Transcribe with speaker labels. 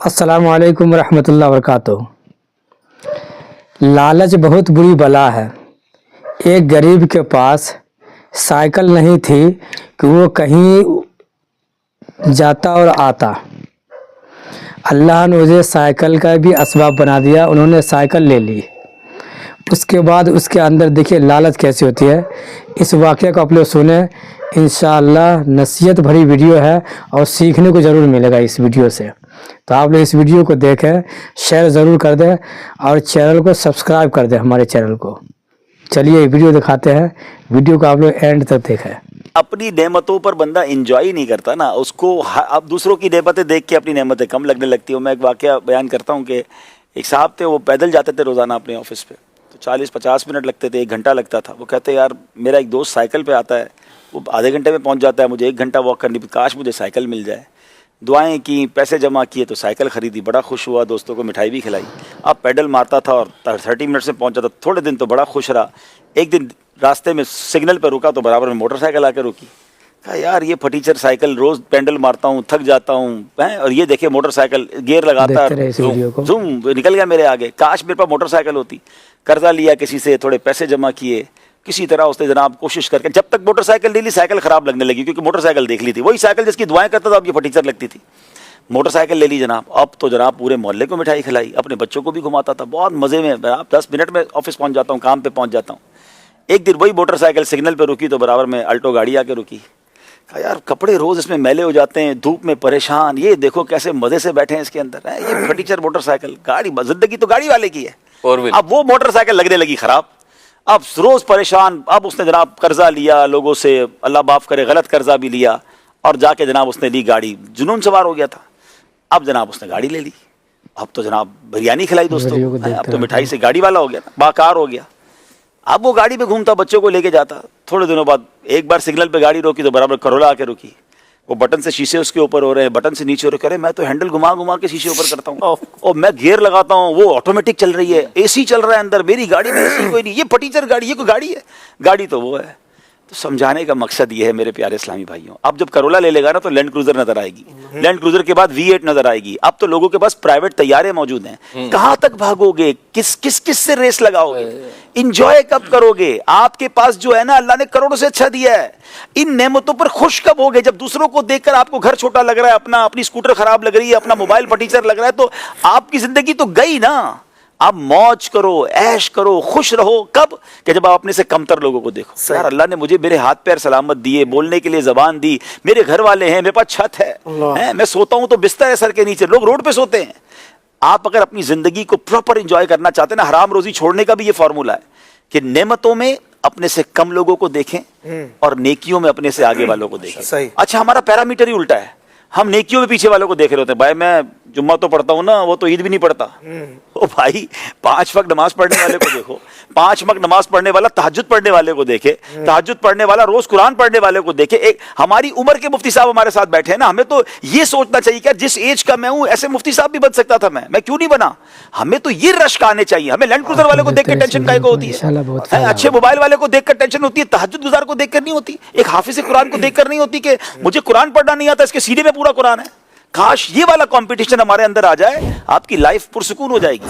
Speaker 1: السلام علیکم ورحمۃ اللہ وبرکاتہ۔ لالچ بہت بری بلا ہے۔ ایک غریب کے پاس سائیکل نہیں تھی کہ وہ کہیں جاتا اور آتا۔ اللہ نے اسے سائیکل کا بھی اسباب بنا دیا، انہوں نے سائیکل لے لی۔ اس کے بعد اس کے اندر دیکھیے لالچ کیسی ہوتی ہے۔ اس واقعے کو آپ لوگ سنیں، انشاءاللہ نصیحت بھری ویڈیو ہے اور سیکھنے کو ضرور ملے گا اس ویڈیو سے۔ تو آپ لوگ اس ویڈیو کو دیکھیں، شیئر ضرور کر دیں اور چینل کو سبسکرائب کر دیں ہمارے چینل کو۔ چلیے ویڈیو دکھاتے ہیں، ویڈیو کو آپ لوگ اینڈ تک دیکھیں۔
Speaker 2: اپنی نعمتوں پر بندہ انجوائے نہیں کرتا نا، اس کو اب دوسروں کی نعمتیں دیکھ کے اپنی نعمتیں کم لگنے لگتی ہیں۔ میں ایک واقعہ بیان کرتا ہوں کہ ایک صاحب تھے، وہ پیدل جاتے تھے روزانہ اپنے آفس پہ، تو 40-50 منٹ لگتے تھے، 1 گھنٹہ لگتا تھا۔ وہ کہتے یار میرا ایک دوست سائیکل پہ آتا ہے، وہ آدھے گھنٹے میں پہنچ جاتا ہے، مجھے 1 گھنٹہ واک کرنی، کاش مجھے سائیکل مل جائے۔ دعائیں کی، پیسے جمع کیے تو سائیکل خریدی، بڑا خوش ہوا، دوستوں کو مٹھائی بھی کھلائی۔ اب پیڈل مارتا تھا اور 30 منٹ سے پہنچ جاتا، تھوڑے دن تو بڑا خوش رہا۔ ایک دن راستے میں سگنل پہ رکا تو برابر میں موٹر سائیکل آ کے رکی۔ کہا یار یہ پھٹیچر سائیکل، روز پینڈل مارتا ہوں، تھک جاتا ہوں، اور یہ دیکھے موٹر سائیکل گیئر لگاتا ہے، زوم نکل گیا میرے آگے۔ کاش میرے پاس موٹر سائیکل ہوتی۔ قرضہ لیا کسی سے، تھوڑے پیسے جمع کیے، کسی طرح اس نے جناب کوشش کر کے، جب تک موٹر سائیکل نہیں لی سائیکل خراب لگنے لگی، کیونکہ موٹر سائیکل دیکھ لی تھی، وہی سائیکل جس کی دعائیں کرتا تھا اب یہ پھٹیچر لگتی تھی۔ موٹر سائیکل لے لی جناب، اب تو جناب پورے محلے کو مٹھائی کھلائی، اپنے بچوں کو بھی گھماتا تھا، بہت مزے میں۔ آپ 10 منٹ میں آفس پہنچ جاتا ہوں، کام پہ پہنچ جاتا ہوں۔ ایک دن وہی موٹر سائیکل سگنل پہ رکی تو برابر میں الٹو گاڑی آ کے رکی۔ کہا یار کپڑے روز اس میں میلے ہو جاتے ہیں، دھوپ میں پریشان، یہ دیکھو کیسے مزے سے بیٹھے ہیں اس کے اندر، یہ پھٹیچر موٹر سائیکل، گاڑی زندگی تو گاڑی والے کی ہے۔ اب وہ موٹر سائیکل لگنے لگی خراب، اب روز پریشان۔ اب اس نے جناب قرضہ لیا لوگوں سے، اللہ معاف کرے غلط قرضہ بھی لیا، اور جا کے جناب اس نے لی گاڑی، جنون سوار ہو گیا تھا۔ اب جناب اس نے گاڑی لے لی، اب تو جناب بریانی کھلائی دوستوں کو، اب تو مٹھائی سے گاڑی والا ہو گیا، باکار ہو گیا۔ اب وہ گاڑی پہ گھومتا، بچوں کو لے کے جاتا۔ تھوڑے دنوں بعد ایک بار سگنل پہ گاڑی روکی تو برابر کرولا آ کے رکی، وہ بٹن سے شیشے اس کے اوپر ہو رہے ہیں، بٹن سے نیچے ہو رہے، کرے میں تو ہینڈل گھما گھما کے شیشے اوپر کرتا ہوں، اور میں گیئر لگاتا ہوں، وہ آٹومیٹک چل رہی ہے، اے سی چل رہا ہے اندر، میری گاڑی میں اے سی کوئی نہیں، یہ پھٹیچر گاڑی، یہ کوئی گاڑی ہے؟ گاڑی تو وہ ہے۔ تو سمجھانے کا مقصد یہ ہے میرے پیارے اسلامی بھائیوں، اب جب کرولا لے لے گا نا تو لینڈ کروزر نظر آئے گی، لینڈ کروزر کے بعد V8 نظر آئے گی، اب تو لوگوں کے پاس پرائیویٹ طیارے موجود ہیں۔ کہاں تک بھاگو گے؟ کس سے ریس لگاؤ گے؟ انجوائے کب کرو گے؟ آپ کے پاس جو ہے نا اللہ نے کروڑوں سے اچھا دیا ہے، ان نعمتوں پر خوش کب ہوگے؟ جب دوسروں کو دیکھ کر آپ کو گھر چھوٹا لگ رہا ہے، اپنی اسکوٹر خراب لگ رہی ہے، اپنا موبائل پھٹیچر لگ رہا ہے، تو آپ کی زندگی تو گئی نا۔ اب موج کرو، عیش کرو، خوش رہو، کب؟ کہ جب آپ اپنے سے کمتر لوگوں کو دیکھو۔ یار اللہ نے مجھے میرے ہاتھ پیر سلامت دیے، بولنے کے لیے زبان دی، میرے گھر والے ہیں، میرے پاس چھت ہے، میں سوتا ہوں تو بستر ہے سر کے نیچے، لوگ روڈ پہ سوتے ہیں۔ آپ اگر اپنی زندگی کو پراپر انجوائے کرنا چاہتے ہیں نا، حرام روزی چھوڑنے کا بھی یہ فارمولا ہے کہ نعمتوں میں اپنے سے کم لوگوں کو دیکھیں اور نیکیوں میں اپنے سے آگے والوں کو دیکھیں۔ اچھا ہمارا پیرامیٹر ہی الٹا ہے، ہم نیکیوں میں پیچھے والوں کو دیکھ رہے ہوتے ہیں۔ بھائی میں جمعہ تو پڑھتا ہوں نا، وہ تو عید بھی نہیں پڑھتا۔ او بھائی 5 وقت نماز پڑھنے والے کو دیکھو، 5 وقت نماز پڑھنے والا تہجد پڑھنے والے کو دیکھے، تہجد پڑھنے والا روز قرآن پڑھنے والے کو دیکھے۔ ایک ہماری عمر کے مفتی صاحب ہمارے ساتھ بیٹھے ہیں نا، ہمیں تو یہ سوچنا چاہیے کہ جس ایج کا میں ہوں ایسے مفتی صاحب بھی بن سکتا تھا، میں کیوں نہیں بنا؟ ہمیں تو یہ رشک آنے چاہیے۔ ہمیں لینڈ کروزر والے کو دیکھ کر ٹینشن کائے کو ہوتی ہے، اچھے موبائل والے کو دیکھ کر ٹینشن ہوتی ہے، تہجد گزار کو دیکھ کر نہیں ہوتی، ایک حافظ قرآن کو دیکھ کر نہیں ہوتی کہ مجھے قرآن پڑھنا نہیں آتا، اس کے سینے میں پورا قرآن ہے۔ کاش یہ والا کمپٹیشن ہمارے اندر آ جائے، آپ کی لائف پرسکون ہو جائے گی۔